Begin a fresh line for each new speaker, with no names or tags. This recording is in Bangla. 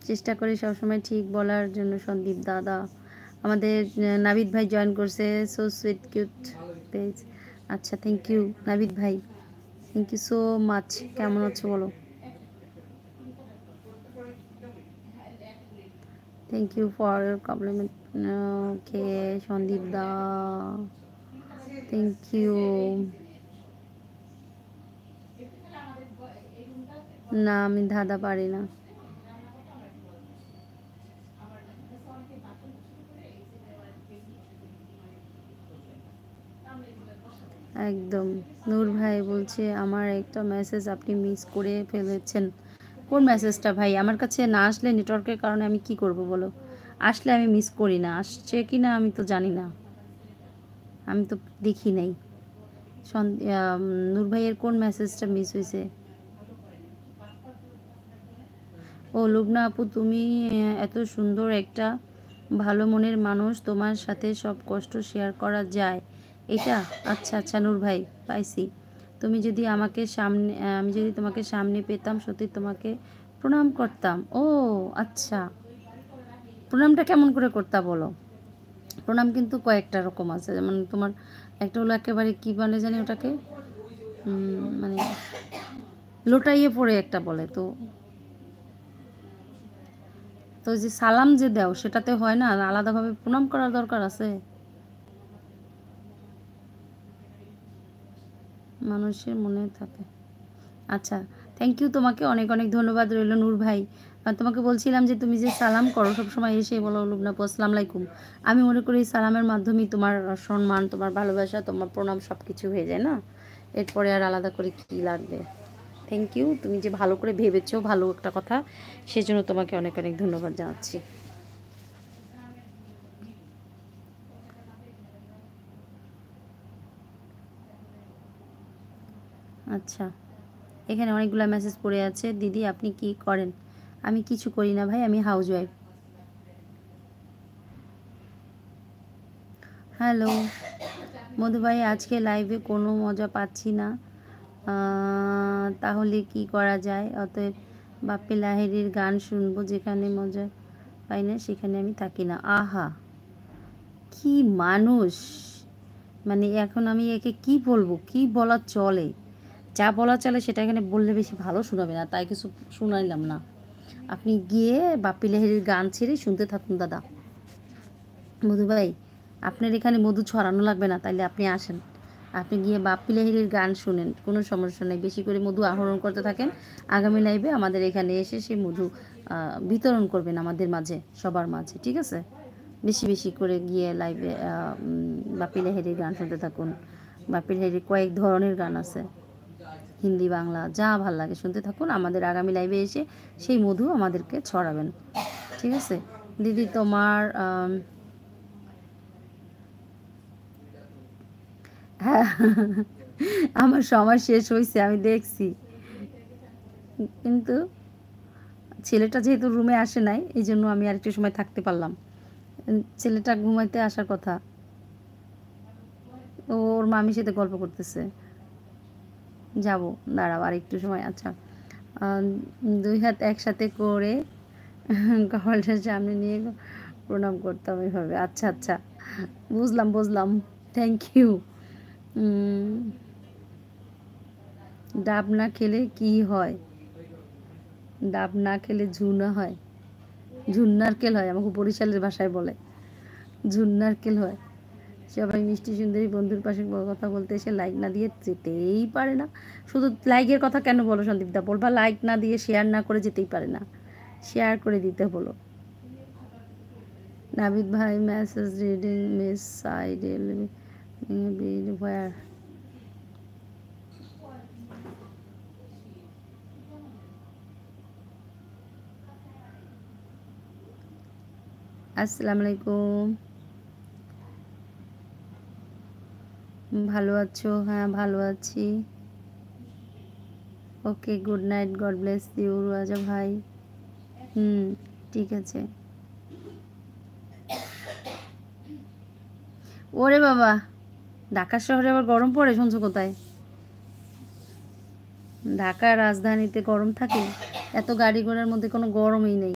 চেষ্টা করি সবসময় ঠিক বলার জন্য সন্দীপ দাদা। আমাদের নাবিদ ভাই জয়েন করছে, সো সুইট কিউট পেজ। আচ্ছা, থ্যাংক ইউ নাবিদ ভাই, থ্যাংক ইউ সো মাচ। কেমন আছো বলো? Thank you for compliment. Okay Sandeep দা, থ্যাংক ইউ। না আমি ধাঁধা পারি না। একদম। নূর ভাই বলছে আমার একটা মেসেজ আপনি মিস করে ফেলেছেন। কোন মেসেজটা ভাই? আমার কাছে না আসলে নেটওয়ার্কের কারণে আমি কি করব বলো? আসলে আমি মিস করি না, আসছে কি না আমি তো জানি না, আমি তো দেখি নাই। নূর ভাইয়ের কোন মেসেজটা মিস হয়েছে? ও লুবনা আপু, তুমি এত সুন্দর একটা ভালো মনের মানুষ, তোমার সাথে সব কষ্ট শেয়ার করা যায় এটা? আচ্ছা আচ্ছা নূর ভাই, পাইছি। তুমি যদি আমাকে সামনে আমি যদি তোমাকে সামনে পেতাম সত্যি তোমাকে প্রণাম করতাম। ও আচ্ছা, প্রণামটা কেমন করে করতা বলো? প্রণাম কিন্তু কয়েকটা রকম আছে, যেমন তোমার একটা হলো একেবারে কি বলে জানি ওটাকে, মানে লোটাইয়ে পড়ে একটা বলে, তো তো যে সালাম যে দাও সেটাতে হয় না, আলাদাভাবে প্রণাম করার দরকার আছে? মানুষের মনে থাকে। আচ্ছা, থ্যাংক ইউ, তোমাকে অনেক অনেক ধন্যবাদ রইল নূর ভাই। তোমাকে বলছিলাম যে তুমি যে সালাম করো সবসময় এসে বলো লুবনা আপু আসসালামু আলাইকুম, আমি মনে করি এই সালামের মাধ্যমেই তোমার সম্মান, তোমার ভালোবাসা, তোমার প্রণাম সব কিছু হয়ে যায় না, এরপরে আর আলাদা করে কি লাগবে। থ্যাংক ইউ, তুমি যে ভালো করে ভেবেছো ভালো একটা কথা, সেজন্য তোমাকে অনেক অনেক ধন্যবাদ জানাচ্ছি। আচ্ছা, এখানে অনেকগুলো মেসেজ পড়ে আছে। দিদি আপনি কি করেন? আমি কিছু করি না ভাই, আমি হাউস ওয়াইফ। হ্যালো মধু ভাই, আজকে লাইভে কোনো মজা পাচ্ছি না, তাহলে কি করা যায়? অতএব বাপ্পি লাহিড়ীর গান শুনবো, যেখানে মজা পাই না সেখানে আমি থাকি না। আহা, কি মানুষ! মানে এখন আমি একে কি বলবো, কি বলা চলে? যা বলা চলে সেটা এখানে বললে বেশি ভালো শোনাবে না, তাই কিছু শুনাইলাম না। আপনি গিয়ে বাপ্পি লাহিড়ীর গান ছেড়ে শুনতে থাকুন দাদা। মধু ভাই, আপনার এখানে মধু ছড়ানো লাগবে না, তাইলে আপনি আসেন, আপনি গিয়ে বাপ্পি লাহিড়ীর গান শুনেন, কোনো সমস্যা নেই। বেশি করে মধু আহরণ করতে থাকেন, আগামী লাইভে আমাদের এখানে এসে সেই মধু বিতরণ করবেন আমাদের মাঝে, সবার মাঝে, ঠিক আছে? বেশি বেশি করে গিয়ে লাইভে বাপ্পি লাহিড়ীর গান শুনতে থাকুন। বাপ্পি লাহিড়ীর কয়েক ধরনের গান আছে, হিন্দি বাংলা যা ভাল লাগে শুনতে থাকুন, আমাদের আগামী লাইভে এসে সেই মধু আমাদেরকে ছড়াবেন, ঠিক আছে? দিদি তোমার হ্যাঁ, আমার সময় শেষ হয়েছে আমি দেখছি, কিন্তু ছেলেটা যেহেতু রুমে আসে নাই এই জন্য আমি আর একটু সময় থাকতে পারলাম। ছেলেটা ঘুমাইতে আসার কথা, ওর মামির সাথে গল্প করতেছে। যাব, দাঁড়াও আর একটু সময়। আচ্ছা, দুই হাত একসাথে করে কপালটার সামনে নিয়ে প্রণাম করতাম এভাবে। আচ্ছা আচ্ছা, বুঝলাম বুঝলাম, থ্যাংক ইউ। ডাব না খেলে কি হয়? ডাব না খেলে ঝুনা হয়, ঝুন্নারকেল হয়, আমাকে বরিশালের ভাষায় বলে ঝুন্নারকেল হয়। সবাই মিষ্টি সুন্দরী বন্ধুর পাশে কথা বলতে এসে লাইক না দিয়ে যেতেই পারে না। শুধু লাইকের কথা কেন বলো সন্দীপদা? বলবা লাইক না দিয়ে শেয়ার না করে যেতেই পারে না, শেয়ার করে দিতে বলো। নাবিদ ভাই মেসেজ রিডিং মিস সাইডেল হোয়ার? আসসালামু আলাইকুম, ভালো আছো? হ্যাঁ ভালো আছি। Okay, good night, God bless you Raja ভাই। ঠিক আছে। ওরে বাবা, ঢাকা শহরে আবার গরম পড়ে শুনছো কোথায়? ঢাকা রাজধানীতে গরম থাকে? এত গাড়ি ঘোড়ার মধ্যে কোনো গরমই নেই।